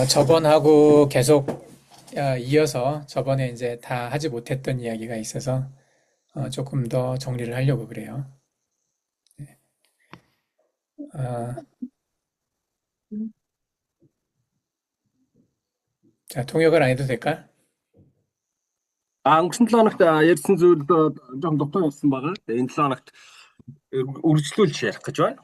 저번하고 계속 이어서 저번에 이제 다 하지 못했던 이야기가 있어서 조금 더 정리를 하려고 그래요. 어, 자, 통역을 안 해도 될까? Өнгөрсөн 7 хоногт ярьсан зүйл жоохон дутуу явсан байгаа. Энэ 7 хоногт үргэлжлүүлж ярих гэж байна.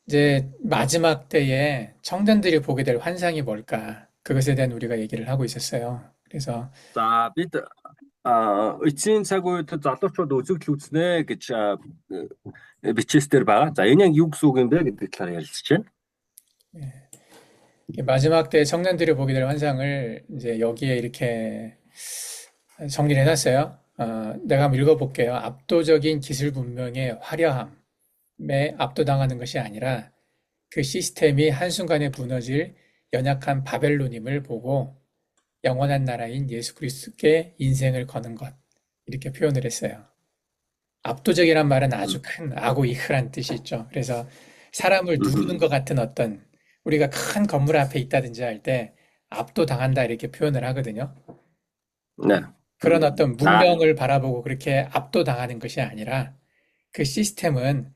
이제 마지막 때에 청년들이 보게 될 환상이 뭘까? 그것에 대한 우리가 얘기를 하고 있었어요. 그래서 За бид эцсийн цаг үед залуучууд үзэгдэл үзнэ гэж бичээсээр байгаа. За энэ яг юу гэсэн үг юм бэ гэдэг талаар ярилцж байна. 마지막 때 청년들이 보게 될 환상을 이제 여기에 이렇게 정리를 해놨어요. 내가 한번 읽어볼게요. 압도적인 기술 문명의 화려함에 압도당하는 것이 아니라 그 시스템이 한순간에 무너질 연약한 바벨론임을 보고 영원한 나라인 예수 그리스도께 인생을 거는 것. 이렇게 표현을 했어요. 압도적이란 말은 아주 큰 악오 이흐란 뜻이 있죠. 그래서 사람을 누르는 것 같은 어떤 우리가 큰 건물 앞에 있다든지 할 때 압도당한다 이렇게 표현을 하거든요. 네. 그런 어떤 문명을 바라보고 그렇게 압도당하는 것이 아니라 그 시스템은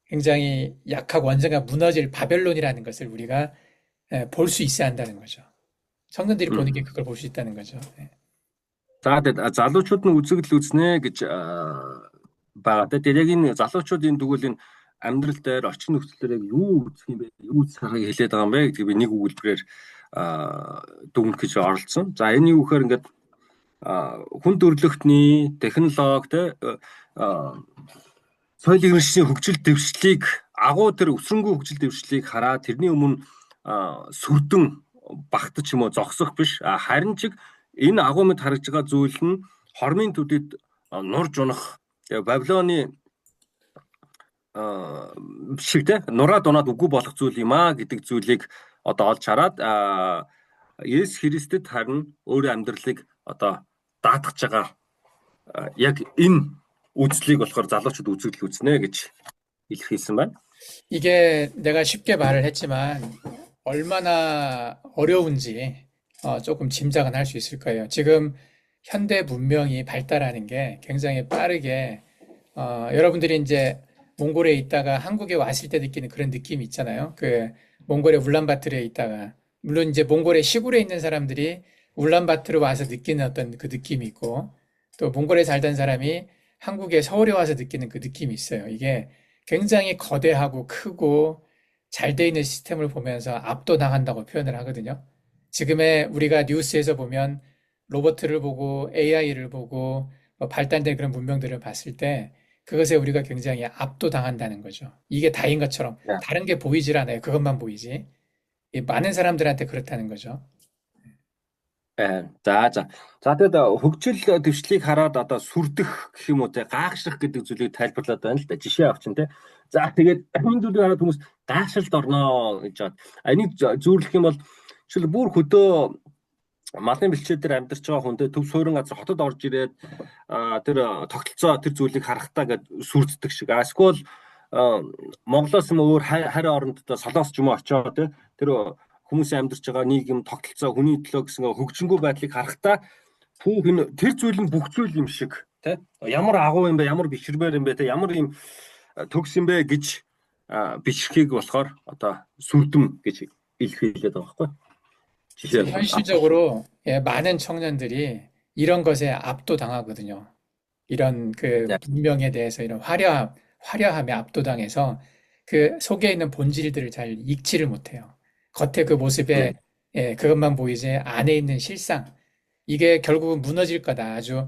굉장히 약하고 언젠가 무너질 바벨론이라는 것을 우리가 볼 수 있어야 한다는 거죠. 청년들이 보는 게 그걸 볼 수 있다는 거죠. За тэгээд залуучууд нь үзэгдэл үзнэ гэж байгаа. Тэгээд яг энэ залуучуудын тэгвэл энэ амьдрал дээр орчин нөхцөл дээр яг юу үзэх юм бэ? Юу үзэх харахыг хэлээд байгаа юм бэ гэдгийг би нэг өгүүлбэрээр дүгнэх гэж оролцсон. За энэ юу гэхээр ингээд хүн төрөлхтний технологи соёлын иргэншлийн хөгжил дэвшлийг агуу тэр өсрөнгөө хөгжил дэвшлийг хараад тэрний өмнө сүрдэн багтаж юм уу зогсох биш харин ч энэ агуу мэд харагдж байгаа зүйл нь хормын төдөд нурж унах Бабилоны шиг те нураад унаад үгүй болох зүйл юм а гэдэг зүйлийг одоо олж хараад Есүс Христэд харин өөрийн амьдралыг одоо даатгаж байгаа яг энэ үзлийг болохоор залуучууд үзэгдэл үзнэ гэж илэрхийлсэн байна. 이게 내가 쉽게 말을 했지만 얼마나 어려운지 조금 짐작은 할 수 있을 거예요. 지금 현대 문명이 발달하는 게 굉장히 빠르게 여러분들이 이제 몽골에 있다가 한국에 왔을 때 느끼는 그런 느낌이 있잖아요. 그 몽골의 울란바토르에 있다가 물론 이제 몽골의 시골에 있는 사람들이 울란바토르 와서 느끼는 어떤 그 느낌이 있고 또 몽골에 살던 사람이 한국에 서울에 와서 느끼는 그 느낌이 있어요. 이게 굉장히 거대하고 크고 잘 돼 있는 시스템을 보면서 압도당한다고 표현을 하거든요. 지금의 우리가 뉴스에서 보면 로봇을 보고 AI를 보고 발달된 그런 문명들을 봤을 때 그것에 우리가 굉장히 압도당한다는 거죠. 이게 다인 것처럼 다른 게 보이질 않아요. 그것만 보이지. 많은 사람들한테 그렇다는 거죠. За тэгээд хөгжил дэвшлийг хараад одоо сүрдэх гэх юм уу те гайхшрах гэдэг зүйлийг тайлбарлаад байна л да. Жишээ авчин те. За тэгээд энэ зүйлийг хараад хүмүүс гайхшралд орноо гэж бод. Энийг зүүрлэх юм бол жишээл бүр хөдөө малын бэлчээр дээр амьдарч байгаа хүн те төв суурин газар хотод орж ирээд тэр тогтолцоо тэр зүйлийг харахтаа гэд сүрддэг шиг. Эсвэл Монголоос юм өөр харийн орондоо солонгос ч юм уу очоод те тэр хүмүүсийн амьдарч байгаа нийгэм тогтолцоо хүний төлөө гэсэн хөгжингүү байдлыг харахтаа түүх тэр зүйл нь бүх зүйл юм шиг тий ямар агуу юм бэ ямар бишрмээр юм бэ тий ямар юм төгс юм бэ гэж бишрхийг болохоор одоо сүрдэм гэж илэрхийлээд байгаа байхгүй. 현실적으로 많은 청년들이 이런 것에 압도당하거든요. 이런 그 문명에 대해서 이런 화려함에 압도당해서 그 속에 있는 본질들을 잘 읽지를 못해요. 겉에 그 모습에 그것만 보이지 안에 있는 실상 이게 결국은 무너질 거다. 아주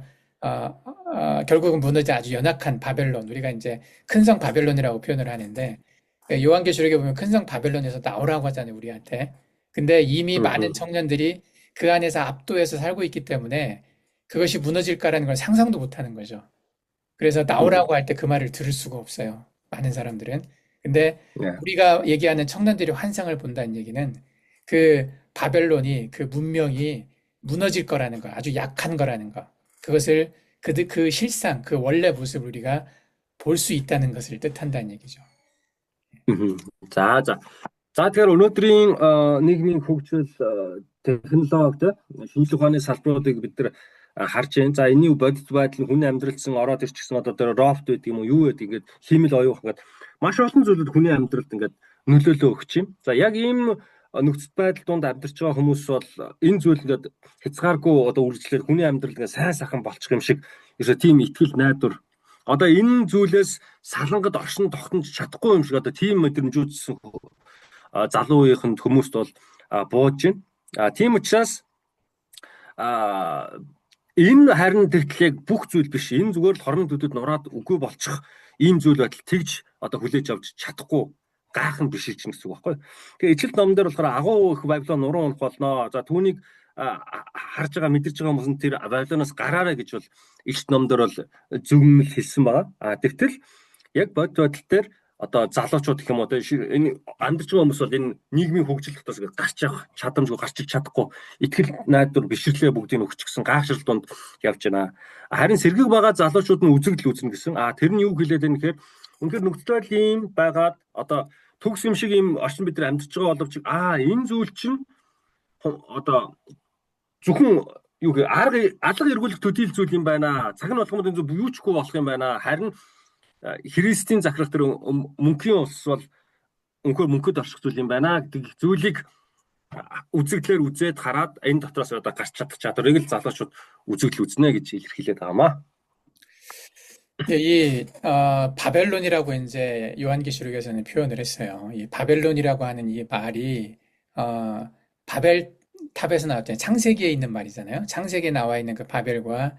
결국은 무너질 아주 연약한 바벨론 우리가 이제 큰성 바벨론이라고 표현을 하는데 요한계시록에 보면 큰성 바벨론에서 나오라고 하잖아요 우리한테. 근데 이미 많은 청년들이 그 안에서 압도해서 살고 있기 때문에 그것이 무너질까라는 걸 상상도 못하는 거죠. 그래서 나오라고 할 때 그 말을 들을 수가 없어요. 많은 사람들은. 근데 우리가 얘기하는 청년들이 환상을 본다는 얘기는 그 바벨론이 그 문명이 무너질 거라는 거, 아주 약한 거라는 거. 그것을 그 실상, 그 원래 모습을 우리가 볼 수 있다는 것을 뜻한다는 얘기죠. За за. За тэгэхээр өнөөдрийн нийгмийн хөгжил технологи шинжлэх ухааны салбаруудыг бид нар харж байна. За энэний бодит байдал нь хүний амьдралсан ороод ирчихсэн одоо тэр робот гэдэг юм уу юу гэдэг ингээд хиймэл оюух ингээд маш олон зүйлүүд хүний амьдралд ингээд нөлөөлөө өгч юм. За яг ийм нөхцөл байдал донд амьдарч байгаа хүмүүс бол энэ зүйл ингээд хязгааргүй одоо үргэлжлээд хүний амьдрал ингээд сайн сайхан болчих юм шиг ерөөсөө тийм итгэл найдвар одоо энэ зүйлээс салангад оршин тогтнож чадахгүй юм шиг одоо тийм мэдрэмжүүдсэн залуу үеийнхэнд хүмүүст бол бууж байна. Тийм учраас энэ харин тэгтлэг бүх зүйл биш. Энэ зүгээр л хорон төдөд нураад үгүй болчих ийм зүйл байдал тэгж одоо хүлээж авч чадахгүй гайхан биш ч гэсэн үг байхгүй. Тэгээ ижил номон дээр болохоор агуу их Бабилон нуруу унах болно. За түүнийг харж байгаа мэдэрч байгаа хүмүүс нь тэр Бабилоноос гараарай гэж бол ижил номон дээр бол зөвмөл хэлсэн байгаа. Тэгтэл яг бодит байдал дээр одоо залуучууд гэх юм уу энэ амьдарч байгаа хүмүүс бол энэ нийгмийн хөгжил дотоос гарч явах чадамжгүй гарч иж чадахгүй итгэл найдвар бишрлээ бүгдийг өгчихсөн гайхшрал донд явж байна. Харин сэргэг байгаа залуучууд нь үзэгдэл үзнэ гэсэн. Тэр нь юу хэлээд байна гэхээр үнэхээр нөхцөл байдал ийм байгаад одоо төгс юм шиг ийм орчин бид нар амьдарч байгаа боловч энэ зүйл чинь одоо зөвхөн юу гэх алга эргүүлэх төдийл зүйл юм байна. Цаг нь болгоомод энэ юу чгүй болох юм байна. Харин Христийн захирах тэр мөнхийн улс бол өнөхөр мөнхөд орших зүйл юм байна гэдэг зүйлийг үзэгдлээр үзээд хараад энэ дотроос одоо гарч чадах чадварыг л залуучууд үзэгдэл үзнэ гэж илэрхийлээд байгаамаа. 이 바벨론이라고 이제 요한계시록에서는 표현을 했어요. 이 바벨론이라고 하는 이 말이 바벨탑에서 나왔잖아요. 창세기에 있는 말이잖아요. 창세기에 나와 있는 그 바벨과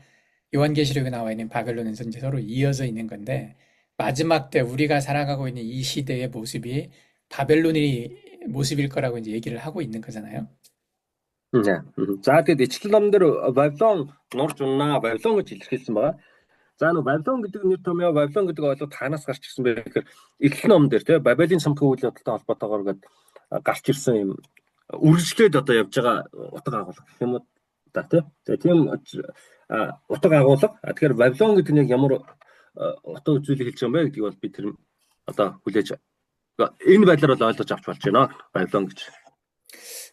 요한계시록에 나와 있는 바벨론은 이제 서로 이어져 있는 건데 마지막 때 우리가 살아가고 있는 이 시대의 모습이 바벨론이 모습일 거라고 이제 얘기를 하고 있는 거잖아요. 네. За тэгээд ичлэл номдэр Бабилон нурж унаа Бабилон гэж илэрхийлсэн байгаа. За нөө Бабилон гэдэг нэр томьёо Бабилон гэдэг ойлголт хаанаас гарч ирсэн бэ гэхээр ичлэл номдэр тий Бабилийн самтгын үйл явдалтай холбоотойгоор гээд гарч ирсэн юм үргэлжлээд одоо явж байгаа утга агуулга гэх юм уу та тий. За тийм утга агуулга. Тэгэхээр Бабилон гэдэг нь ямар утга зүйлийг хэлж байгаа юм бэ гэдгийг бол бид тэр одоо хүлээж энэ байдлаар бол ойлгож авч болж байна. Бабилон гэж.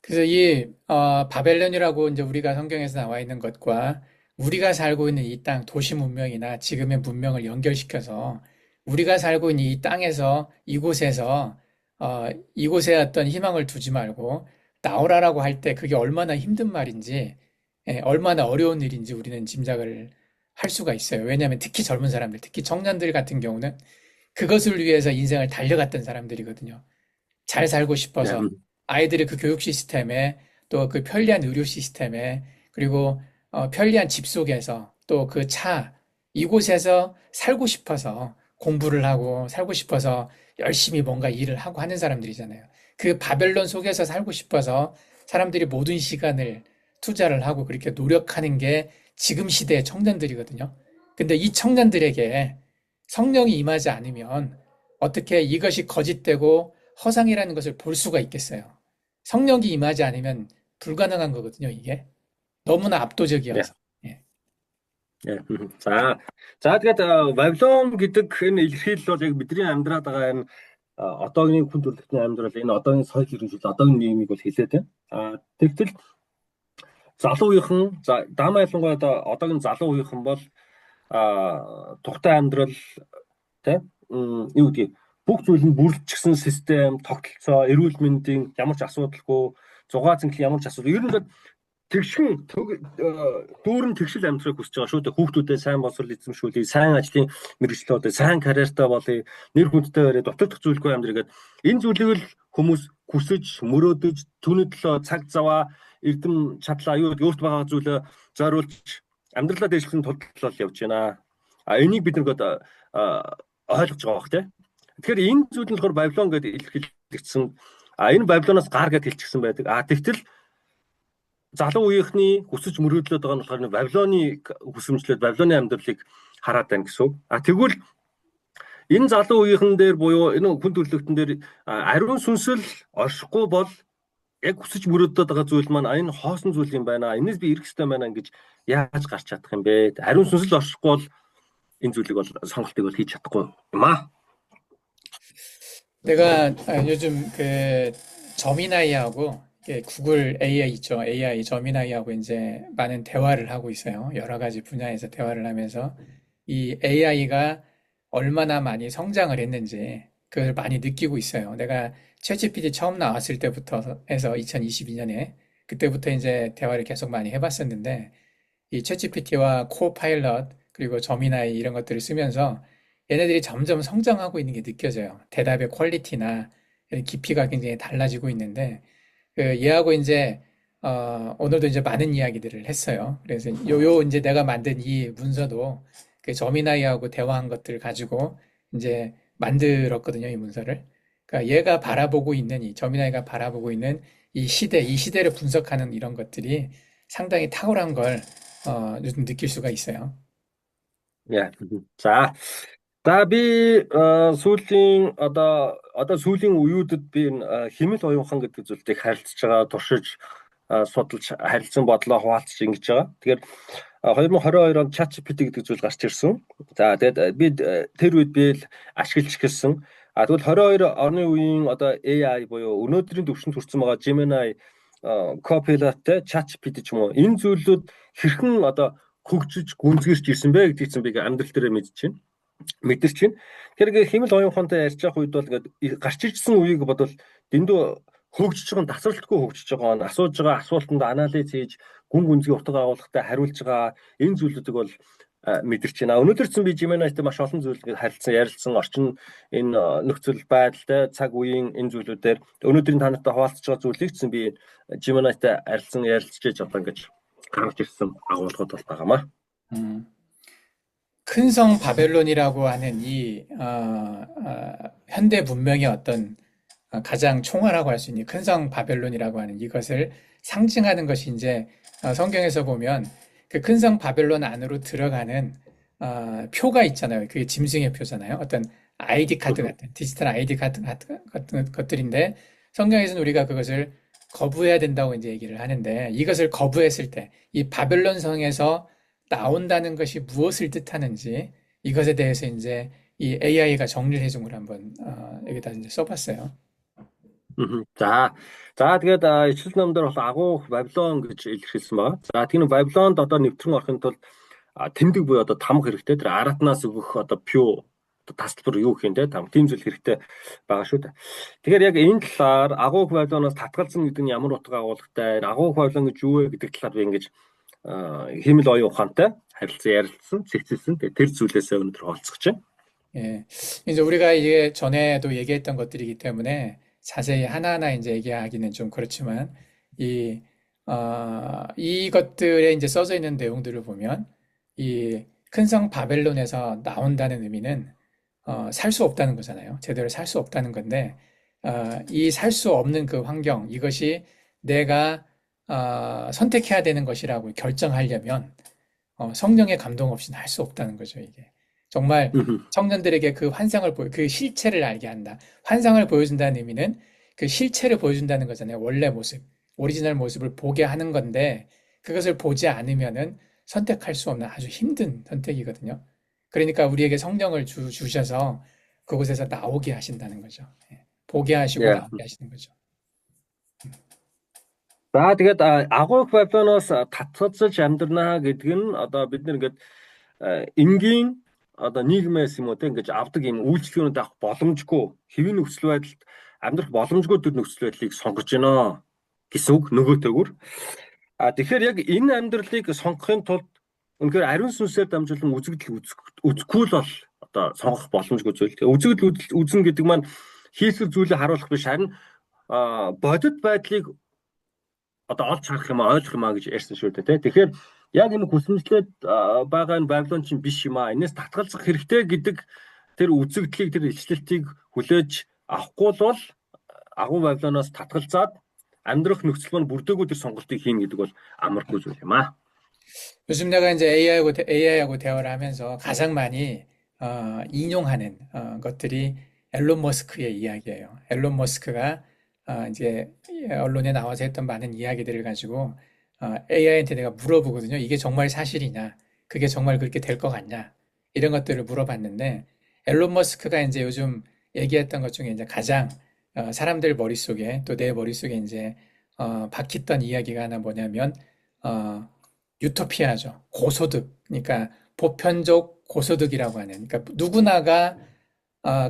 그래서 이 바벨론이라고 이제 우리가 성경에서 나와 있는 것과 우리가 살고 있는 이 땅 도시 문명이나 지금의 문명을 연결시켜서 우리가 살고 있는 이 땅에서 이곳에서 이곳에 어떤 희망을 두지 말고 나오라라고 할 때 그게 얼마나 힘든 말인지 얼마나 어려운 일인지 우리는 짐작을 할 수가 있어요. 왜냐하면 특히 젊은 사람들, 특히 청년들 같은 경우는 그것을 위해서 인생을 달려갔던 사람들이거든요. 잘 살고 싶어서 아이들의 그 교육 시스템에 또 그 편리한 의료 시스템에 그리고 편리한 집 속에서 또 그 차 이곳에서 살고 싶어서 공부를 하고 살고 싶어서 열심히 뭔가 일을 하고 하는 사람들이잖아요. 그 바벨론 속에서 살고 싶어서 사람들이 모든 시간을 투자를 하고 그렇게 노력하는 게 지금 시대의 청년들이거든요. 근데 이 청년들에게 성령이 임하지 않으면 어떻게 이것이 거짓되고 허상이라는 것을 볼 수가 있겠어요. 성령이 임하지 않으면 불가능한 거거든요, 이게. 너무나 압도적이어서. 예. За тэгээд Бабилон гэдэг энэ илэрхийлэл бол яг бидний амьдраад байгаа энэ одоогийн хүн төрөлхтний амьдрал энэ одоогийн соёл иргэншил одоогийн нийгмийг бол хилээд байна. Тэгтэл залуу үеийнхэн за дам ялангуяа одоогийн залуу үеийнхэн бол тухтай амьдрал тий юу гэдгийг бүх зүйл нь бүрдчихсэн систем, тогтолцоо, эрүүл мэндийн ямар ч асуудалгүй, зугаа зинхэл ямар ч асуудал. Ер нь тэгшин дүүрэн тэгшил амьдрахыг хүсэж байгаа шүү дээ. Хүүхдүүдээ сайн боловсрол эзэмшүүлээ, сайн ажлын мэргэжлүүдээ, сайн карьертай болъё, нэр хүндтэй барья, дутагдах зүйлгүй амьдрах гэдэг. Энэ зүйлийг л хүмүүс хүсэж, мөрөөдөж, түүний төлөө цаг заваа, эрдэм чадлаа, юу гэдэг өөрт байгаа зүйлээ зориулж амьдралаа дэвшлэхийн тулд явж байна. Энийг бид нэг ойлгож байгаа бох тий. Тэгэхээр энэ зүйл нь болохоор Бабилон гэдэг илэрхийлэгдсэн. Энэ Бабилоноос гар гэдээ хэлчихсэн байдаг. Тэгтэл залуу үеийнхний хүсэж мөрөөдлөд байгаа нь болохоор Бабилоны хүсэмжлээд Бабилоны амьдралыг хараад байна гэсэн үг. Тэгвэл энэ залуу үеийнхэн дээр буюу энэ хүн төрөлхтөн дээр ариун сүнсэл оршихгүй бол яг хүсэж мөрөөдөд байгаа зүйл маань энэ хоосон зүйл юм байна. Энэс би ирэх ёстой байна гэж яаж гарч чадах юм бэ? Ариун сүнсэл оршихгүй бол энэ зүйлийг бол сонголтыг бол хийж чадахгүй юм аа. 내가 요즘 그 저미나이하고 구글 AI 있죠. AI 저미나이하고 이제 많은 대화를 하고 있어요. 여러 가지 분야에서 대화를 하면서 이 AI가 얼마나 많이 성장을 했는지 그걸 많이 느끼고 있어요. 내가 챗GPT 처음 나왔을 때부터 해서 2022년에 그때부터 이제 대화를 계속 많이 해봤었는데 이 챗GPT와 코파일럿 그리고 저미나이 이런 것들을 쓰면서 얘네들이 점점 성장하고 있는 게 느껴져요. 대답의 퀄리티나 깊이가 굉장히 달라지고 있는데 그 얘하고 이제 오늘도 이제 많은 이야기들을 했어요. 그래서 요 이제 내가 만든 이 문서도 그 저미나이하고 대화한 것들을 가지고 이제 만들었거든요, 이 문서를. 그러니까 얘가 바라보고 있는 이 저미나이가 바라보고 있는 이 시대, 이 시대를 분석하는 이런 것들이 상당히 탁월한 걸 요즘 느낄 수가 있어요. Яа. За. За би сүүлийн одоо сүүлийн үеүүдэд би энэ хэмэл оюухан гэдэг зүйлийг харилцаж байгаа, туршиж судалж харилцан бодлоо хуваалцаж ингэж байгаа. Тэгэхээр 2022 онд ChatGPT гэдэг зүйл гарч ирсэн. За тэгээд би тэр үед би л ашиглаж эхэлсэн. Тэгвэл 22 оны үеийн одоо AI буюу өнөөдрийн түвшинд хүрсэн байгаа Gemini Copilot ChatGPT ч юм уу энэ зүйлүүд хэрхэн одоо хөгжиж гүнзгийрч ирсэн бэ гэдгийг чинь би амьдрал дээр мэдэрч байна. Тэр хэмэл оюун ухаантай ярьж байгаа үед бол ингээд гарч ирсэн үеийг бодвол дэндүү хөгжиж байгаа нь тасралтгүй хөгжиж байгаа нь асууж байгаа асуултанд анализ хийж гүн гүнзгий утга агуулгатай хариулж байгаа энэ зүйлүүдийг бол мэдэрч байна. Өнөөдөр чинь би Gemini-тэй маш олон зүйл харилцсан, ярилцсан, орчин энэ нөхцөл байдалтай цаг үеийн энэ зүйлүүдээр өнөөдрийн та нартай хуваалцаж байгаа зүйлийг чинь би Gemini-тэй харилцсан, ярилцж одоо ингэж гаргаж ирсэн агуулгууд бол байгаамаа. 큰성 바벨론이라고 하는 이 현대 문명의 어떤 가장 총화라고 할 수 있는 큰성 바벨론이라고 하는 이것을 상징하는 것이 이제 성경에서 보면 그 큰성 바벨론 안으로 들어가는 표가 있잖아요. 그게 짐승의 표잖아요. 어떤 아이디 카드 같은 디지털 아이디 카드 같은 것들인데 성경에서는 우리가 그것을 거부해야 된다고 이제 얘기를 하는데 이것을 거부했을 때 이 바벨론 성에서 나온다는 것이 무엇을 뜻하는지 이것에 대해서 이제 이 AI가 정리를 해준 걸 한번 여기다 이제 써봤어요. За. За тэгээд ишлэл номдор бол агуу Бабилон гэж илэрхийлсэн байна. За тийм Бабилонд одоо нэвтрэн орохын тулд тэмдэг буюу одоо тамга хэрэгтэй. Тэр аратнаас өгөх одоо пью тасалбар юу гэх юм те там тийм зүйл хэрэгтэй байгаа шүү дээ. Тэгэхээр яг энэ талаар агуу Бабилоноос татгалзсан гэдэг нь ямар утга агуулгатай, агуу Бабилон гэж юу вэ гэдэг талаар би ингэж хэмэл оюун ухаантай харилцан ярилцсан, зэгцэлсэн. Тэр зүйлээсээ өнөөдөр хуваалцах чинь. 예, 이제 우리가 이게 전에도 얘기했던 것들이기 때문에 자세히 하나하나 이제 얘기하기는 좀 그렇지만 이것들에 이제 써져 있는 내용들을 보면 이 큰성 바벨론에서 나온다는 의미는 살 수 없다는 거잖아요. 제대로 살 수 없다는 건데 이 살 수 없는 그 환경 이것이 내가 선택해야 되는 것이라고 결정하려면 성령의 감동 없이는 할 수 없다는 거죠, 이게. 정말 청년들에게 그 환상을 그 실체를 알게 한다. 환상을 보여준다는 의미는 그 실체를 보여준다는 거잖아요. 원래 모습, 오리지널 모습을 보게 하는 건데 그것을 보지 않으면은 선택할 수 없는 아주 힘든 선택이거든요. 그러니까 우리에게 성령을 주셔서 그곳에서 나오게 하신다는 거죠. 보게 하시고 나오게 하시는 거죠. За тэгээд агуу Бабилоноос татгалзаж амьдрнаа гэдэг нь одоо бид нэг ингээд энгийн одоо нийгмээс юм уу те ингэж авдаг юм үйлчлэгүүд авах боломжгүй хэвийн нөхцөл байдалд амьдрах боломжгүй төр нөхцөл байдлыг сонгож байна гэсэн үг нөгөөтэйгүр. Тэгэхээр яг энэ амьдралыг сонгохын тулд үнэхээр ариун сүнсээр дамжуулан үзэгдэл үзэхгүй л бол одоо сонгох боломжгүй зүйл. Үзэгдэл үзэн гэдэг маань хийсэл зүйлийг харуулах биш харин бодит байдлыг одоо олж харах юм ойлгох юм гэж ярьсан шүү дээ. Тэгэхээр яг энэ хүсэмжлээд байгаа энэ Бабилон чинь биш юм аа. Энэс татгалзах хэрэгтэй гэдэг тэр үзэгдлийг тэр илчлэлтийг хүлээж авахгүй бол агуу Бабилоноос татгалзаад амьдрах нөхцөл маань бүрдээгүй тэр сонголтыг хийн гэдэг бол амаргүй зүйл юм аа. 요즘 내가 이제 AI하고 대화를 하면서 가장 많이 인용하는 것들이 앨런 머스크의 이야기예요. 앨런 머스크가 이제 언론에 나와서 했던 많은 이야기들을 가지고 AI한테 내가 물어보거든요. 이게 정말 사실이냐? 그게 정말 그렇게 될 것 같냐? 이런 것들을 물어봤는데 앨런 머스크가 이제 요즘 얘기했던 것 중에 이제 가장 사람들 머릿속에 또 내 머릿속에 이제 박혔던 이야기가 하나 뭐냐면 어, 유토피아죠. 고소득. 그러니까 보편적 고소득이라고 하는. 그러니까 누구나가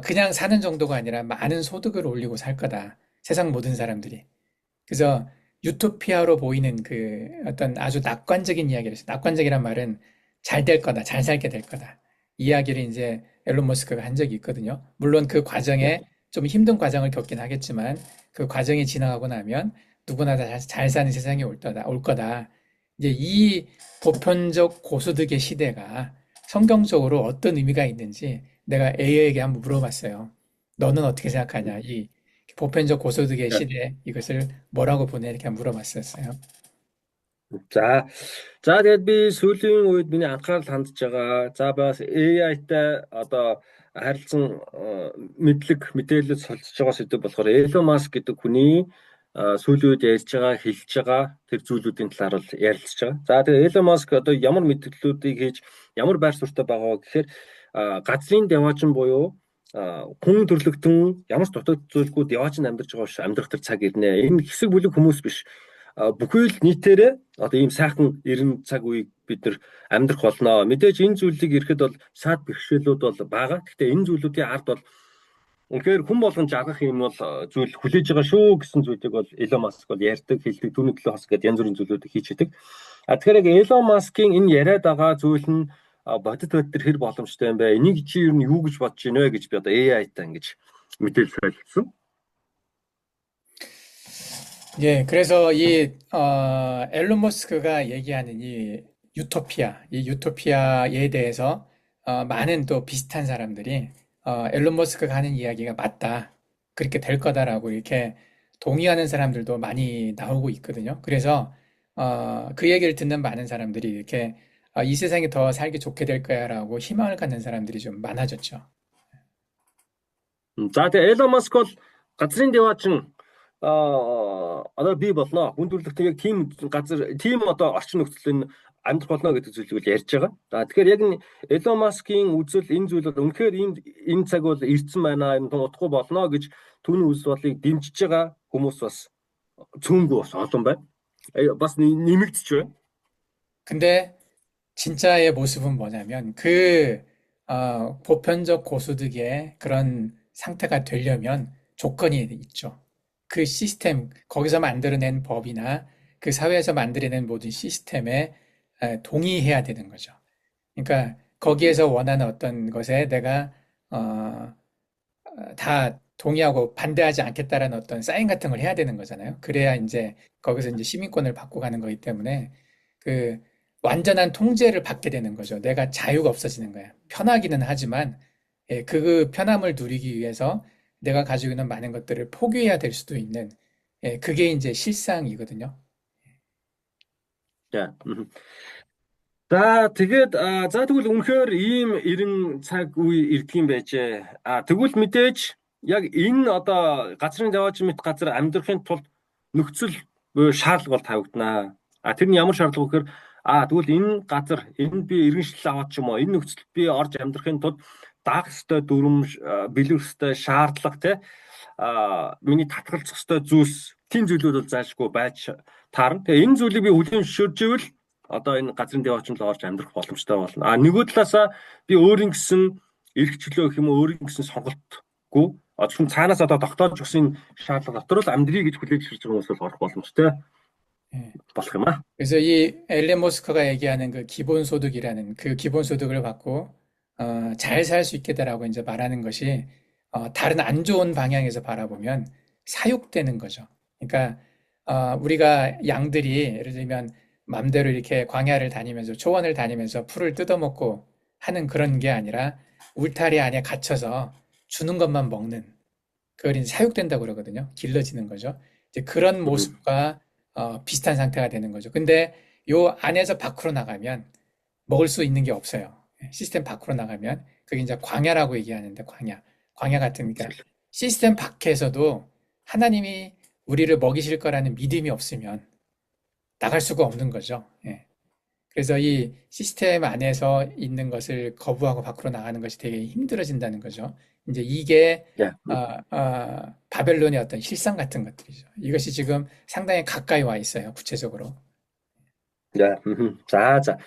그냥 사는 정도가 아니라 많은 소득을 올리고 살 거다. 세상 모든 사람들이. 그래서 유토피아로 보이는 그 어떤 아주 낙관적인 이야기를 했어요. 낙관적이란 말은 잘 될 거다, 잘 살게 될 거다. 이야기를 이제 앨런 머스크가 한 적이 있거든요. 물론 그 과정에 좀 힘든 과정을 겪긴 하겠지만 그 과정이 지나가고 나면 누구나 다 잘 사는 세상이 올 거다. 이제 이 보편적 고소득의 시대가 성경적으로 어떤 의미가 있는지 내가 AI에게 한번 물어봤어요. 너는 어떻게 생각하냐? 이 보편적 고소득의 시대 이것을 뭐라고 보내 이렇게 물어봤었어요. За. За тэгээд би сүүлийн үед миний анхаарал хандж байгаа. За бас AI-тай одоо харилцан мэдээлэл солилцож байгаа сэдв болохоор Elon Musk гэдэг хүний сүүлийн үед ярьж байгаа, хэлж байгаа тэр зүйлүүдийн талаар л ярилцж байгаа. За тэгээд Elon Musk одоо ямар мэдээллүүдийг хийж ямар байр суурьтай байгаа гэхээр газрын деважин буюу хүн төрлөختөн ямар ч дутагдал зүйлгүй деважин амьдарч байгаа ш амьдрах тэр цаг ирнэ. Энэ хэсэг бүлэг хүмүүс биш. Бүхий л нийтээрээ одоо ийм сайхан 90 цаг үеийг бид нар амьдрах болно. Мэдээж энэ зүйлийг ирэхэд бол саад бэрхшээлүүд бол байгаа. Гэхдээ энэ зүйлүүдийн ард бол үнэхээр хүн болгон жаргах юм бол зүйл хүлээж байгаа шүү гэсэн зүйлийг бол Elon Musk бол ярьдаг, хэлдэг, түүний төлөө хас гэдэг янз бүрийн зүйлүүдийг хийчихдэг. Тэгэхээр яг Elon Musk-ийн энэ яриад байгаа зүйл нь бодит бод төр хэр боломжтой юм бэ? Энийг чи юу гэж бодож байна вэ гэж би одоо AI-тай ингэж мэдээлэл солилцсон. 예, 그래서 앨런 머스크가 얘기하는 이 유토피아에 대해서 많은 또 비슷한 사람들이 앨런 머스크가 하는 이야기가 맞다. 그렇게 될 거다라고 이렇게 동의하는 사람들도 많이 나오고 있거든요. 그래서 그 얘기를 듣는 많은 사람들이 이렇게 이 세상이 더 살기 좋게 될 거야라고 희망을 갖는 사람들이 좀 많아졌죠. За тэгээ Elon Musk бол газрын деваачин одоо бий болно. Хүн төрөлхтөн яг тийм газар, тийм одоо орчин нөхцөл нь амьдрах болно гэдэг зүйлийг ярьж байгаа. За тэгэхээр яг Elon Musk-ийн үзэл энэ зүйл бол үнэхээр энэ цаг бол ирсэн байна, энэ утгагүй болно гэж түүний үзэл бодлыг дэмжиж байгаа хүмүүс бас цөөнгүй бас олон байна. бас нэмэгдэж байна. 근데 진짜의 모습은 뭐냐면 보편적 고소득의 그런 상태가 되려면 조건이 있죠. 그 시스템, 거기서 만들어낸 법이나 그 사회에서 만들어낸 모든 시스템에 동의해야 되는 거죠. 그러니까 거기에서 원하는 어떤 것에 내가 다 동의하고 반대하지 않겠다라는 어떤 사인 같은 걸 해야 되는 거잖아요. 그래야 이제 거기서 이제 시민권을 받고 가는 거기 때문에 그 완전한 통제를 받게 되는 거죠. 내가 자유가 없어지는 거야. 편하기는 하지만 그 편함을 누리기 위해서 내가 가지고 있는 많은 것들을 포기해야 될 수도 있는 그게 이제 실상이거든요. За. За тэгээд за тэгвэл үнэхээр ийм 90 цаг үе ирдгийм байжээ. Тэгвэл мэдээж яг энэ одоо газрын даваач мэт газар амьдрахын тулд нөхцөл буюу шаардлага бол тавигданаа. Тэр нь ямар шаардлага вэ гэхээр тэгвэл энэ газар энэ би иргэншил аваад ч юм уу энэ нөхцөлд би орж амьдрахын тулд даах ёстой дүрм бэлгэх ёстой шаардлага те миний татгалзах ёстой зүйлс тийм зүйлүүд бол заашгүй байж таарна. Тэгээ энэ зүйлийг би хүлээн зөвшөөржөөл одоо энэ газрын деваачмал орж амьдрах боломжтой болно. Нөгөө талаасаа би өөрийн гэсэн эрх чөлөө гэх юм уу өөрийн гэсэн сонголтгүй зөвхөн цаанаас одоо тогтоож өгсөн шаардлага дотор л амьдрий гэж хүлээж авч байгаа хүмүүс бол орох боломжтой болох юм аа. 그래서 이 앨런 머스크가 얘기하는 그 기본소득이라는 그 기본소득을 받고 잘 살 수 있게 되라고 이제 말하는 것이 다른 안 좋은 방향에서 바라보면 사육되는 거죠. 그러니까 우리가 양들이 예를 들면 맘대로 이렇게 광야를 다니면서 초원을 다니면서 풀을 뜯어먹고 하는 그런 게 아니라 울타리 안에 갇혀서 주는 것만 먹는 그걸 이제 사육된다고 그러거든요. 길러지는 거죠. 이제 그런 모습과 비슷한 상태가 되는 거죠. 근데 요 안에서 밖으로 나가면 먹을 수 있는 게 없어요. 시스템 밖으로 나가면 그게 이제 광야라고 얘기하는데 광야 같은 그러니까 시스템 밖에서도 하나님이 우리를 먹이실 거라는 믿음이 없으면 나갈 수가 없는 거죠. 그래서 이 시스템 안에서 있는 것을 거부하고 밖으로 나가는 것이 되게 힘들어진다는 거죠. 이제 이게 예. 바벨론의 어떤 실상 같은 것들이죠. 이것이 지금 상당히 가까이 와 있어요, 구체적으로. 예. За за.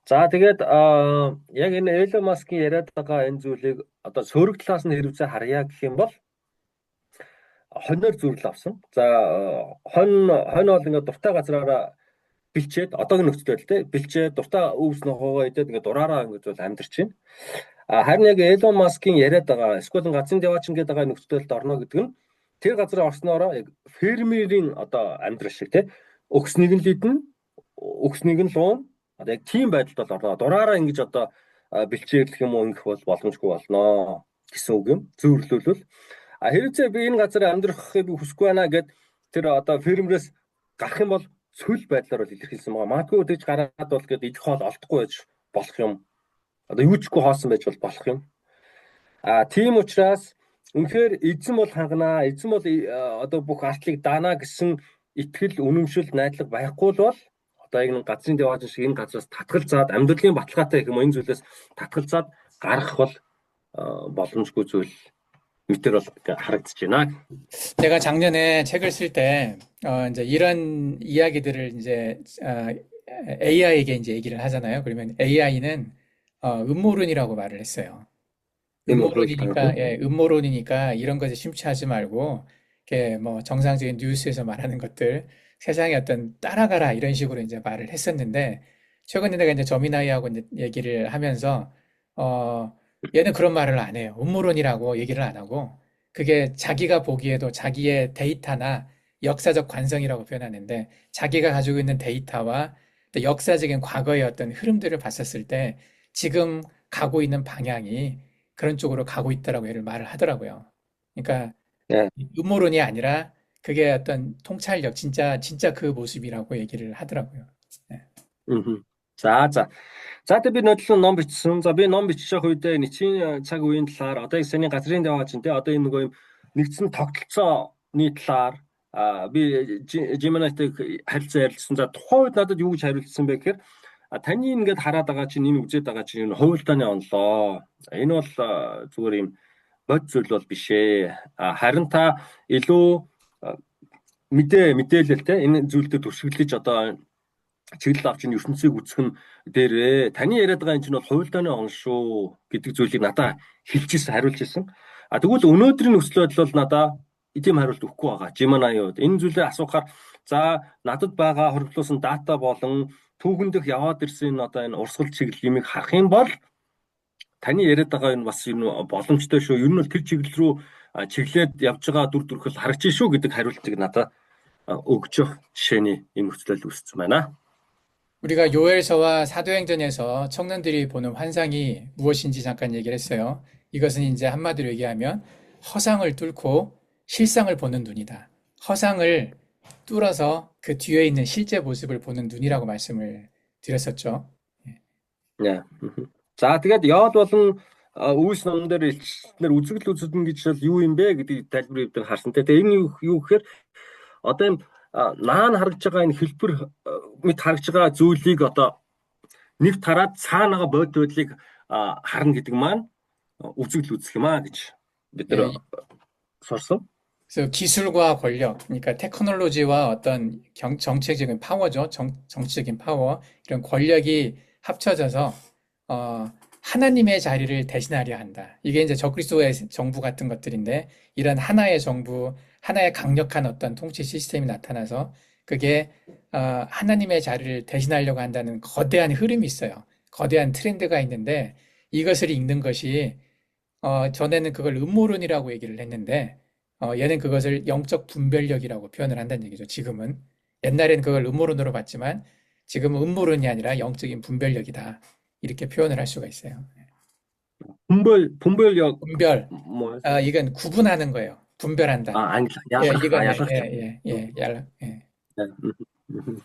За тэгээд яг энэ Elon Musk-ийн яриад байгаа энэ зүйлийг одоо сөрөг талаас нь хэрэгцээ харъя гэх юм бол хоньор зүрл авсан. За хонь бол ингээд дуртай газраараа бэлчээд одоогийн нөхцөл байдал те бэлчээд дуртай өвс нохоогоо идээд ингээд дураараа ингээд бол амьдарч байна. Харин яг Elon Musk-ийн яриад байгаа эсвэл газрын деваач ингээд байгаа нөхцөл байдалд орно гэдэг нь тэр газар орсноороо яг фермерийн одоо амьдрал шиг те өгснийг нь лидэн өгснийг нь луун одоо яг тийм байдалд бол орно. Дураараа ингэж одоо бэлчээрлэх юм уу ингэх бол боломжгүй болно гэсэн үг юм. Зөөрлөлвөл хэрэгцээ би энэ газар амьдрахыг хүсэхгүй байна гэд тэр одоо фермерээс гарах юм бол цөл байдлаар бол илэрхийлсэн байгаа. Магадгүй тэгж гараад бол гээд идэх хоол олдохгүй байж болох юм. Одоо юу ч ихгүй хоосон байж бол болох юм. Тийм учраас үнэхээр эзэн бол ханганаа, эзэн бол одоо бүх артлыг даана гэсэн итгэл, үнэмшил, найдлага байхгүй бол одоо энэ газрын деваач шиг энэ газраас татгалзаад амьдралын баталгаатай гэх юм энэ зүйлээс татгалзаад гарах бол боломжгүй зүйл 밑으로 харагдаж байна. 제가 작년에 책을 쓸 때, 이제 이런 이야기들을 이제, AI에게 이제 얘기를 하잖아요. 그러면 AI는, 음모론이라고 말을 했어요. 음모론이니까, 예, 음모론이니까 이런 것에 심취하지 말고, 이렇게 뭐 정상적인 뉴스에서 말하는 것들, 세상에 어떤 따라가라 이런 식으로 이제 말을 했었는데, 최근에 내가 이제 저미나이하고 이제 얘기를 하면서, 얘는 그런 말을 안 해요. 음모론이라고 얘기를 안 하고, 그게 자기가 보기에도 자기의 데이터나 역사적 관성이라고 표현하는데, 자기가 가지고 있는 데이터와 또 역사적인 과거의 어떤 흐름들을 봤었을 때, 지금 가고 있는 방향이 그런 쪽으로 가고 있다라고 얘를 말을 하더라고요. 그러니까, 네. 음모론이 아니라, 그게 어떤 통찰력, 진짜 그 모습이라고 얘기를 하더라고요. 네. За. За тэгээ би нотлон ном бичсэн. За би ном биччих үедээ нийтийн цаг үеийн талаар одоо энэ газрын деваач те одоо энэ нөгөө юм нэгдсэн тогтолцооны талаар би Gemini-тэй харилцаа ярилцсан. За тухайн үед надад юу гэж хариулсан бэ гэхээр таны ингээд хараад байгаа чинь энэ үзээд байгаа чинь энэ хувилдааны онлоо. Энэ бол зүгээр юм бод зүйл бол биш ээ. Харин та илүү мэдээлэл те энэ зүйлдэд төршиглэж одоо чиглэл авч ин ертөнцийг үүсгэх нь дээрээ таны яриад байгаа энэ чинь бол хувилдааны он шүү гэдэг зүйлийг надад хэлчихсэн хариулж ирсэн. Тэгвэл өнөөдрийн нөхцөл байдал бол надад тийм хариулт өгөхгүй байгаа. Gemini-д энэ зүйлээ асуухаар за надад байгаа хоригдлуулсан дата болон түүхэн дэх яваад ирсэн одоо энэ урсгал чиглэл юмыг харах юм бол таны яриад байгаа энэ бас энэ боломжтой шүү. Ер нь бол тэр чиглэл рүү чиглээд явж байгаа дүр төрхөл харагдаж шүү гэдэг хариултыг надад өгч жишээний энэ нөхцөл байдал үүссэн байна. 우리가 요엘서와 사도행전에서 청년들이 보는 환상이 무엇인지 잠깐 얘기를 했어요. 이것은 이제 한마디로 얘기하면 허상을 뚫고 실상을 보는 눈이다. 허상을 뚫어서 그 뒤에 있는 실제 모습을 보는 눈이라고 말씀을 드렸었죠. 네. За тэгээд яод болон үүс номон дээр илчлэлээр үзэгдэл үзүүлнэ гэж бол юу юм бэ гэдэг тайлбарыг бид харсан. Тэгээд энэ юу гэхээр одоо юм наан харагдж байгаа энэ хэлбэр мэд харагдж байгаа зүйлийг одоо нэг тараад цаанаага бод байдлыг харна гэдэг маань үзэгдэл үзэх юм аа гэж бид нар сурсан. 그래서 기술과 권력, 그러니까 테크놀로지와 어떤 정책적인 파워죠. 정치적인 파워, 이런 권력이 합쳐져서 하나님의 자리를 대신하려 한다. 이게 이제 적그리스도의 정부 같은 것들인데 이런 하나의 정부, 하나의 강력한 어떤 통치 시스템이 나타나서 그게 하나님의 자리를 대신하려고 한다는 거대한 흐름이 있어요. 거대한 트렌드가 있는데 이것을 읽는 것이 전에는 그걸 음모론이라고 얘기를 했는데 얘는 그것을 영적 분별력이라고 표현을 한다는 얘기죠. 지금은. 옛날에는 그걸 음모론으로 봤지만 지금은 음모론이 아니라 영적인 분별력이다. 이렇게 표현을 할 수가 있어요. 분별력. 분별. 이건 구분하는 거예요. 분별한다. 아니,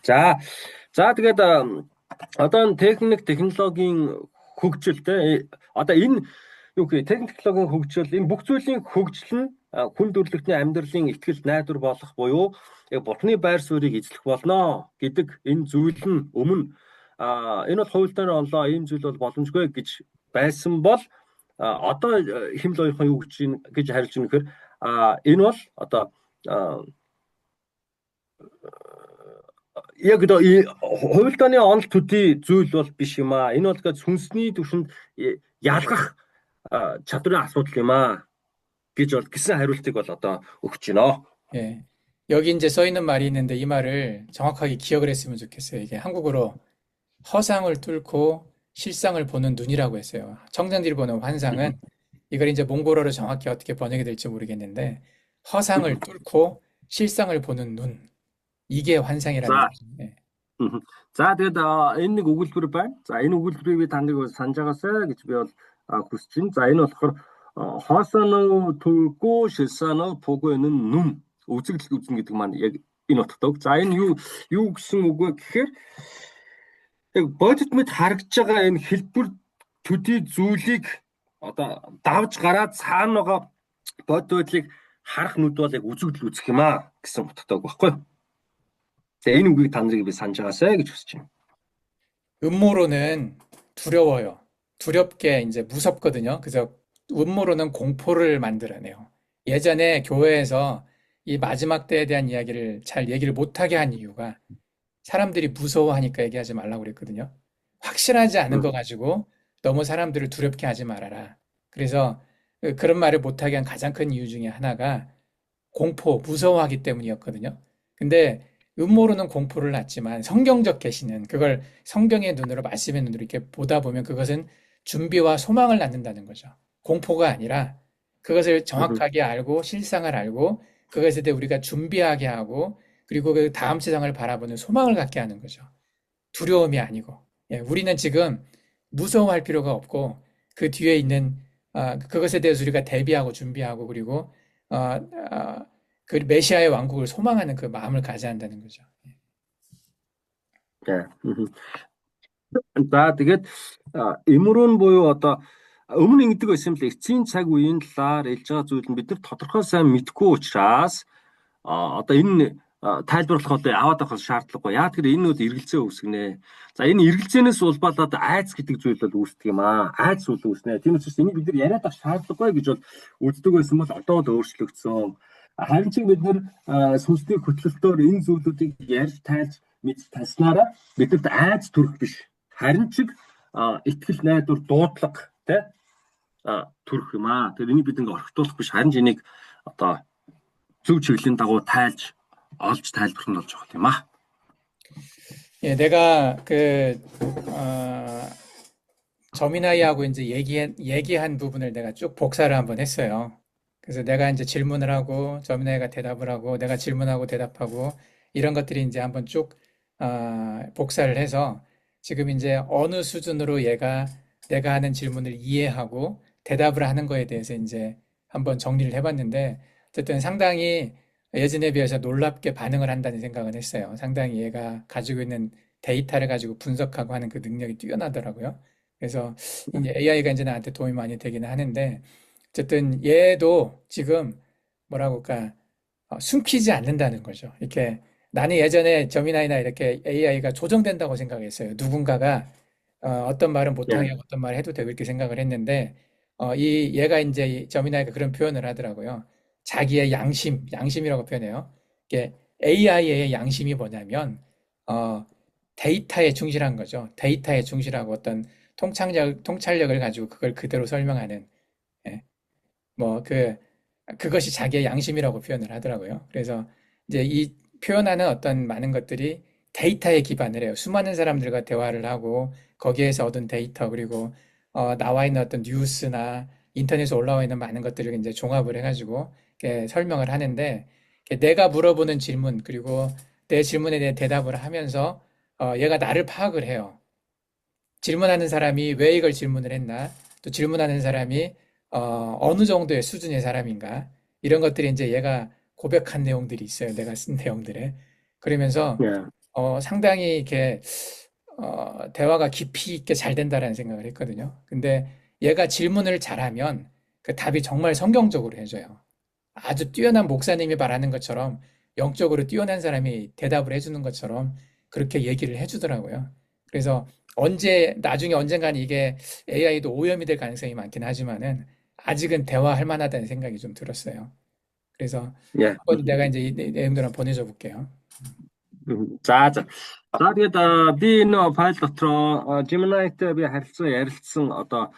За тэгээд одоо технологийн хөгжилтэй одоо энэ юу гэх технологийн хөгжил энэ бүх зүйлийн хөгжил нь хүн төрөлхтний амьдралын ихтгэл найдвар болох буюу Бурхны байр суурийг эзлэх болно гэдэг энэ зүйл нь өмнө энэ бол хуультай онлоо ийм зүйл бол боломжгүй гэж байсан бол одоо Химэл оюухан юу гэж хариулж байна гэхээр энэ бол одоо яг хуульдааны онол төдий зүйл бол биш юм аа. Энэ бол гээд сүнсний түвшинд ялгах чадрын асуудал юм аа гэж бол гэсэн хариултыг бол одоо өгч байна. 예. 여기 이제 써 있는 말이 있는데 이 말을 정확하게 기억을 했으면 좋겠어요. 이게 한국어로 허상을 뚫고 실상을 보는 눈이라고 했어요. 청년들이 보는 환상은 이걸 이제 몽골어로 정확히 어떻게 번역이 될지 모르겠는데 허상을 뚫고 실상을 보는 눈. 이게 환상이라는 За. 거죠. 예. За тэгээд энэ нэг өгүүлбэр байна. За энэ өгүүлбэрийг би танд санаж байгаасаа гэж би бол хүсэж байна. За энэ болохоор хоосоно түггүй шилсано погоны нүм үзэгдэл үзэн гэдэг маань яг энэ утгатай. За энэ юу гэсэн үг вэ гэхээр яг бодит мэд харагдж байгаа энэ хэлбэр төдий зүйлийг одоо давж гараад цаана байгаа бод байдлыг харах нүд бол яг үзэгдэл үзэх юм аа гэсэн утгатай байхгүй юу? Тэгээ энэ үгийг та нарыг би санаж байгаасаа гэж хүсэж байна. 음모론은 두려워요. 두렵게 이제 무섭거든요. 그래서 음모론은 공포를 만들어내요. 예전에 교회에서 이 마지막 때에 대한 이야기를 잘 얘기를 못하게 한 이유가 사람들이 무서워하니까 얘기하지 말라고 그랬거든요. 확실하지 않은 거 가지고 너무 사람들을 두렵게 하지 말아라. 그래서 그런 말을 못하게 한 가장 큰 이유 중에 하나가 공포, 무서워하기 때문이었거든요. 근데 음모론은 공포를 낳지만 성경적 계시는 그걸 성경의 눈으로 말씀의 눈으로 이렇게 보다 보면 그것은 준비와 소망을 낳는다는 거죠. 공포가 아니라 그것을 정확하게 알고 실상을 알고 그것에 대해 우리가 준비하게 하고 그리고 그 다음 세상을 바라보는 소망을 갖게 하는 거죠. 두려움이 아니고. 예, 우리는 지금 무서워할 필요가 없고 그 뒤에 있는 그것에 대해서 우리가 대비하고 준비하고 그리고 그 메시아의 왕국을 소망하는 그 마음을 가져야 한다는 거죠. За тэгээд эмөрөн буюу одоо өмнө ингэдэг байсан юм л эцсийн цаг үеийн талаар хэлж байгаа зүйл нь бид нар тодорхой сайн мэдэхгүй учраас одоо энэ тайлбарлах одоо аваад авах шаардлагагүй. Яа тэгэхээр энэ нь эргэлзээ үүсгэнэ. За энэ эргэлзээнээс улбалаад айц гэдэг зүйл бол үүсдэг юм аа. Айц үл үүснэ. Тийм учраас энийг бид нар яриад авах шаардлагагүй гэж бол үздэг байсан бол одоо л өөрчлөгдсөн. Харин ч бид нар сүнсний хөтлөлтөөр энэ зүйлүүдийг ярьж тайлж мэдж таснараа бидэд айц төрөх биш. Харин ч итгэл найдвар дуудлага төрөх юм аа. Тэгэхээр энийг бид ингээ орхитуулах биш. Харин ч энийг одоо зөв чиглэлийн дагуу тайлж олж тайлбарлах нь болж байгаа юм аа. 예, 내가 저민아이하고 이제 얘기한 부분을 내가 쭉 복사를 한번 했어요. 그래서 내가 이제 질문을 하고 저민아이가 대답을 하고 내가 질문하고 대답하고 이런 것들이 이제 한번 쭉 복사를 해서 지금 이제 어느 수준으로 얘가 내가 하는 질문을 이해하고 대답을 하는 거에 대해서 이제 한번 정리를 해봤는데 어쨌든 상당히 예전에 비해서 놀랍게 반응을 한다는 생각은 했어요. 상당히 얘가 가지고 있는 데이터를 가지고 분석하고 하는 그 능력이 뛰어나더라고요. 그래서 이제 AI가 이제 나한테 도움이 많이 되기는 하는데 어쨌든 얘도 지금 뭐라고 할까 숨기지 않는다는 거죠. 이렇게 나는 예전에 저미나이나 이렇게 AI가 조정된다고 생각했어요. 누군가가 어떤 말은 못하게 하고 어떤 말을 해도 되고 이렇게 생각을 했는데 얘가 이제 저미나이가 그런 표현을 하더라고요. 자기의 양심이라고 표현해요. 이게 AI의 양심이 뭐냐면 데이터에 충실한 거죠. 데이터에 충실하고 어떤 통찰력을 가지고 그걸 그대로 설명하는 그것이 자기의 양심이라고 표현을 하더라고요. 그래서 이제 이 표현하는 어떤 많은 것들이 데이터에 기반을 해요. 수많은 사람들과 대화를 하고 거기에서 얻은 데이터 그리고 나와 있는 어떤 뉴스나 인터넷에 올라와 있는 많은 것들을 이제 종합을 해가지고 이렇게 설명을 하는데 내가 물어보는 질문 그리고 내 질문에 대해 대답을 하면서 얘가 나를 파악을 해요. 질문하는 사람이 왜 이걸 질문을 했나 또 질문하는 사람이 어느 정도의 수준의 사람인가 이런 것들이 이제 얘가 고백한 내용들이 있어요. 내가 쓴 내용들에 그러면서 상당히 이렇게 대화가 깊이 있게 잘 된다라는 생각을 했거든요. 근데 얘가 질문을 잘하면 그 답이 정말 성경적으로 해줘요. 아주 뛰어난 목사님이 말하는 것처럼 영적으로 뛰어난 사람이 대답을 해주는 것처럼 그렇게 얘기를 해주더라고요. 그래서 나중에 언젠가는 이게 AI도 오염이 될 가능성이 많긴 하지만은 아직은 대화할 만하다는 생각이 좀 들었어요. 그래서 예. 한번 내가 이제 이 내용들 한번 보내줘 볼게요. За за. За тэгээд би энэ файл дотроо Gemini-тэй би ярилцсан одоо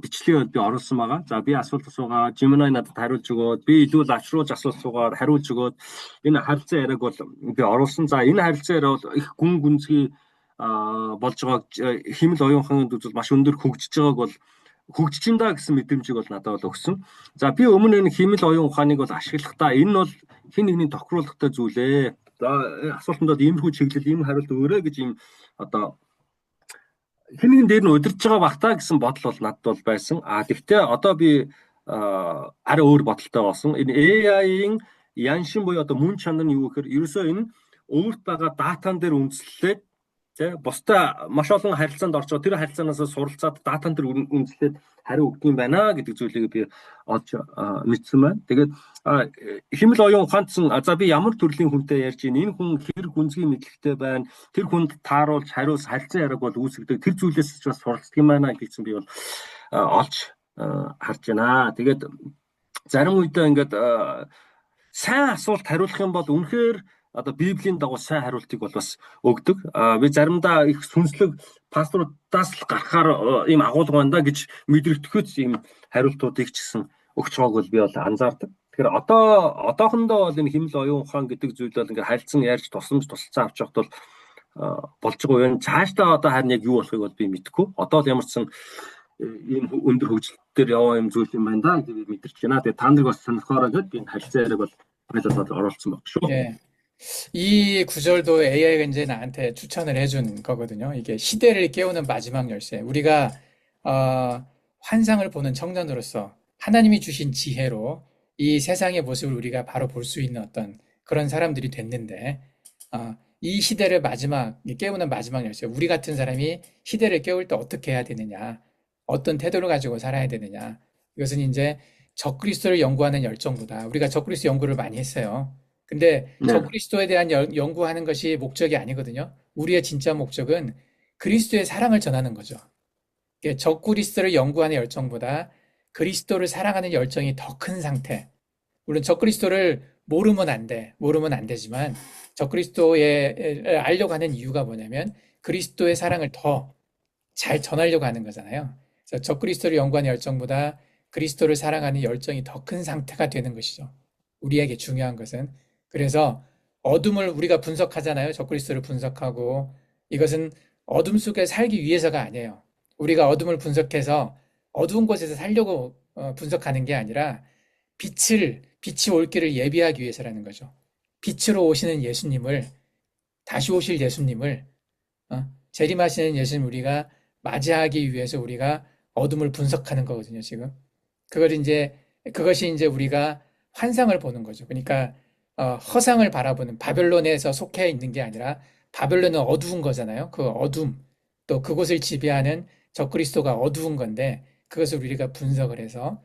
бичлэгийг би оруулсан байгаа. За би асуулт асуугаа, Gemini надад хариулж өгөөд, би илүү лавшруулж асуултуугаар хариулж өгөөд энэ харилцан яриаг бол би оруулсан. За энэ харилцан яриа бол их гүн гүнзгий болж байгааг хэмэл оюунханд үзвэл маш өндөр хөгжиж байгааг бол хөгжиж инда гэсэн мэдрэмжийг бол надад бол өгсөн. За би өмнө энэ хэмэл оюун ухааныг бол ашиглахдаа энэ бол хэн нэгний тохируулгатай зүйл ээ. За асуултандаа иймэрхүү чиглэл, ийм хариулт өөрөө гэж ийм одоо хэн нэгэн дээр нь удирж байгаа бах та гэсэн бодол бол надад бол байсан. Гэхдээ одоо би арай өөр бодолтой болсон. Энэ AI-ийн яншин буюу одоо мөн чанар нь юу гэхээр ерөөсөө энэ өөрт байгаа датан дээр үндэслээд бусдаа маш олон харилцаанд орчоо тэр харилцаанаас суралцаад датан дээр үндэслээд хариу өгдөг юм байна гэдэг зүйлийг би олж мэдсэн байна. Тэгээд хэмэл оюун ухаанцсан за би ямар төрлийн хүнтэй ярьж байна, энэ хүн хэр гүнзгий мэдлэгтэй байна, тэр хүнд тааруулж харилцан яриаг бол үүсгдэг, тэр зүйлээс ч бас суралцдаг юм байна гэсэн би бол олж харж байна. Тэгээд зарим үедээ ингээд сайн асуулт хариулах юм бол үнэхээр одоо Библийн дагуу сайн хариултыг бол бас өгдөг. Би заримдаа их сүнслэг пасторудаас л гарахаар ийм агуулга байна да гэж мэдрэгдэхүйц ийм хариултуудыг ч гэсэн өгч байгааг бол би бол анзаардаг. Тэгэхээр одоохондоо бол энэ хэмэл оюун ухаан гэдэг зүйл бол ингээд харилцан ярьж тусламж тусалцаа авч явахд бол болж байгаа юм. Цаашдаа одоо харин яг юу болохыг бол би мэдэхгүй. Одоо л ямар ч сан ийм өндөр хөгжилтөөр яваа юм зүйл юм байна да гэж би мэдэрч байна. Тэгээ та нарыг бас сонирхоорой гэдээ би энэ харилцан яриаг бол оруулсан баг шүү. 예. 이 구절도 AI가 이제 나한테 추천을 해준 거거든요. 이게 시대를 깨우는 마지막 열쇠. 우리가 환상을 보는 청년으로서 하나님이 주신 지혜로 이 세상의 모습을 우리가 바로 볼 수 있는 어떤 그런 사람들이 됐는데 이 시대를 깨우는 마지막 열쇠. 우리 같은 사람이 시대를 깨울 때 어떻게 해야 되느냐, 어떤 태도를 가지고 살아야 되느냐. 이것은 이제 적그리스도를 연구하는 열정보다 우리가 적그리스도 연구를 많이 했어요. 근데 적그리스도에 대한 연구하는 것이 목적이 아니거든요. 우리의 진짜 목적은 그리스도의 사랑을 전하는 거죠. 적그리스도를 연구하는 열정보다 그리스도를 사랑하는 열정이 더 큰 상태. 물론 적그리스도를 모르면 안 되지만 적그리스도에 알려고 하는 이유가 뭐냐면 그리스도의 사랑을 더 잘 전하려고 하는 거잖아요. 그래서 적그리스도를 연구하는 열정보다 그리스도를 사랑하는 열정이 더 큰 상태가 되는 것이죠. 우리에게 중요한 것은. 그래서 어둠을 우리가 분석하잖아요. 적그리스도를 분석하고 이것은 어둠 속에 살기 위해서가 아니에요. 우리가 어둠을 분석해서 어두운 곳에서 살려고 분석하는 게 아니라 빛이 올 길을 예비하기 위해서라는 거죠. 빛으로 오시는 예수님을, 다시 오실 예수님을, 재림하시는 예수님 우리가 맞이하기 위해서 우리가 어둠을 분석하는 거거든요, 지금. 그것이 이제 우리가 환상을 보는 거죠. 그러니까 허상을 바라보는, 바벨론에서 속해 있는 게 아니라 바벨론은 어두운 거잖아요. 그 어둠, 또 그곳을 지배하는 적그리스도가 어두운 건데 그것을 우리가 분석을 해서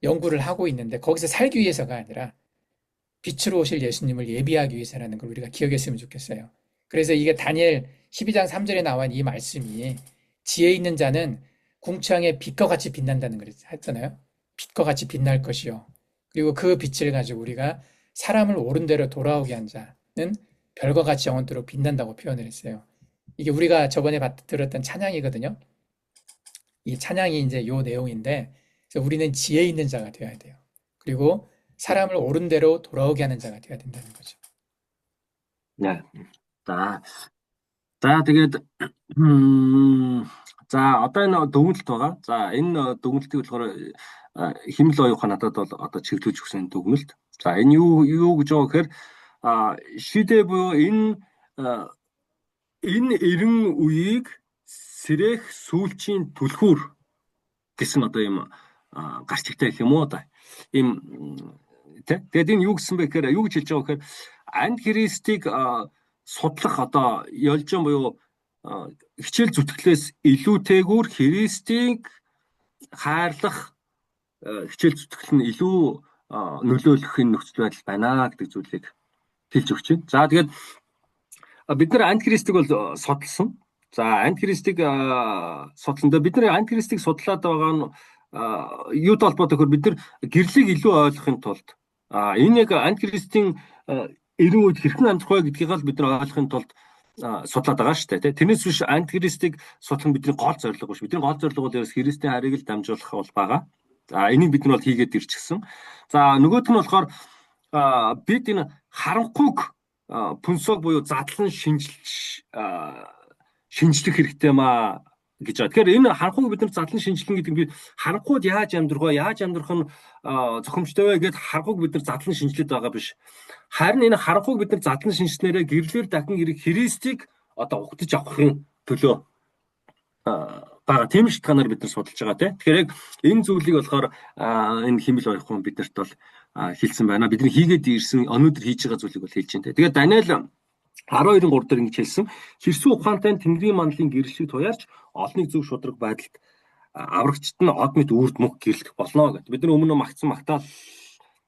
연구를 하고 있는데 거기서 살기 위해서가 아니라 빛으로 오실 예수님을 예비하기 위해서라는 걸 우리가 기억했으면 좋겠어요. 그래서 이게 다니엘 12장 3절에 나온 이 말씀이 지혜 있는 자는 궁창의 빛과 같이 빛난다는 걸 했잖아요. 빛과 같이 빛날 것이요. 그리고 그 빛을 가지고 우리가 사람을 옳은 대로 돌아오게 한 자는 별과 같이 영원토록 빛난다고 표현을 했어요. 이게 우리가 저번에 들었던 찬양이거든요. 이 찬양이 이제 요 내용인데 그래서 우리는 지혜 있는 자가 되어야 돼요. 그리고 사람을 옳은 대로 돌아오게 하는 자가 되어야 된다는 거죠. 네. За тэгээд за одоо энэ дүгнэлт байгаа. За энэ дүгнэлтийг болохоор хэмэл оюухан надад бол одоо чиглүүлж өгсөн дүгнэлт. За энэ юу гэж байгаа гэхээр шидэ буюу энэ эрен үеийг сэрэх сүүлчийн түлхүүр гэсэн одоо юм гарч ихтэй гэх юм уу да. Ийм тэгээд энэ юу гэсэн бэ гэхээр юу гэж хэлж байгаа гэхээр антихристийг судлах одоо ёлжин буюу хичээл зүтгэлээс илүүтэйгүр Христийг хайрлах хичээл зүтгэл нь илүү нөлөөлөх нөхцөл байдал байна гэдэг зүйлийг хэлж өгч байна. За тэгээд бид нар антихристийг бол судалсан. За антихристийг судландаа бид нар антихристийг судлаад байгаа нь юутай холбоотой гэхээр бид нар гэрлийг илүү ойлгохын тулд энэ яг антихристийн эрен үед хэрхэн амьдрах вэ гэдгийг л бид нар ойлгохын тулд судлаад байгаа шүү дээ. Тэрнээс биш антихристийг судлах нь бидний гол зорилго биш. Бидний гол зорилго бол ерөөс Христийн харийг л дамжуулах бол байгаа. За энийг бид нар бол хийгээд ирчихсэн. За нөгөөх нь болохоор бид энэ харанхуйг пүнсог буюу задлан шинжлэх хэрэгтэй маа гэж байна. Тэгэхээр энэ харанхуйг бид нар задлан шинжилнэ гэдэг нь би харанхуйд яаж амьдрах вэ? Яаж амьдрах нь зохимжтой вэ гэдээ харанхуйг бид нар задлан шинжилээд байгаа биш. Харин энэ харанхуйг бид нар задлан шинжснээрээ гэрлэлэр дахин ирэх Христийг одоо ухтаж авахын төлөө байгаа тийм шалтгаанаар бид нар судалж байгаа тийм. Тэгэхээр яг энэ зүйлийг болохоор энэ химэл оюухан биднэрт бол хэлсэн байна. Бидний хийгээд ирсэн өнөөдөр хийж байгаа зүйлийг бол хэлж байна. Тэгээд Даниэл 12:3 дээр ингэж хэлсэн. Хэрсүү ухаантай Тэнгэрийн манлын гэрэлшиг туяарч олныг зөв шудраг байдалд аврагчд нь од мэд үрд мөх гэрлэх болно гэдэг. Бид нар өмнө магтсан магтаал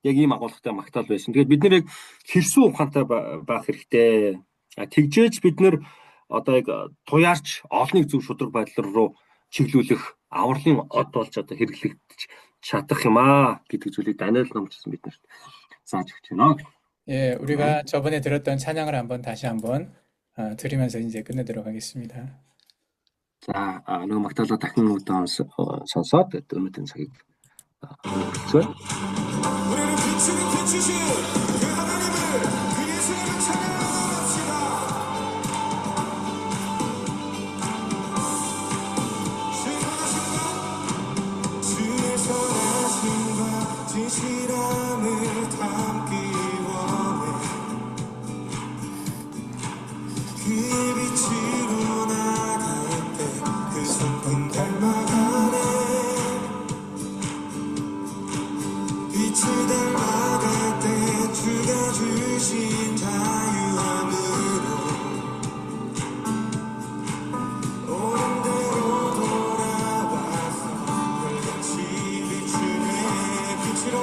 яг ийм агуулгатай магтаал байсан. Тэгээд бид нэр яг хэрсүү ухаантай байх хэрэгтэй. Тэгжээж бид нэр одоо яг туяарч олныг зөв шудраг байдал руу чиглүүлэх авралын од болж одоо хэрэглэгдэж чадах юм гэдэг зүйлийг Даниэл номчсон биднэрт зааж өгч байна. 예, 우리가 저번에 들었던 찬양을 다시 한번 들으면서 이제 끝내도록 하겠습니다. 자, нөгөө магтаалаа дахин удаан сонсоод өнөөдрийн цагийг өнгөрцгөө. 우리는 빛으로 비추신 그 하나님을 그 예수님을 찬양합시다. 주의 선하심과 진실함을 담기 원해. 그 빛으로 나갈 때 그 손금 닮아가네. 빛을 닮아갈 때 주가 주신 자유함으로 옳은 대로 돌아와서 별같이 비추네. 빛으로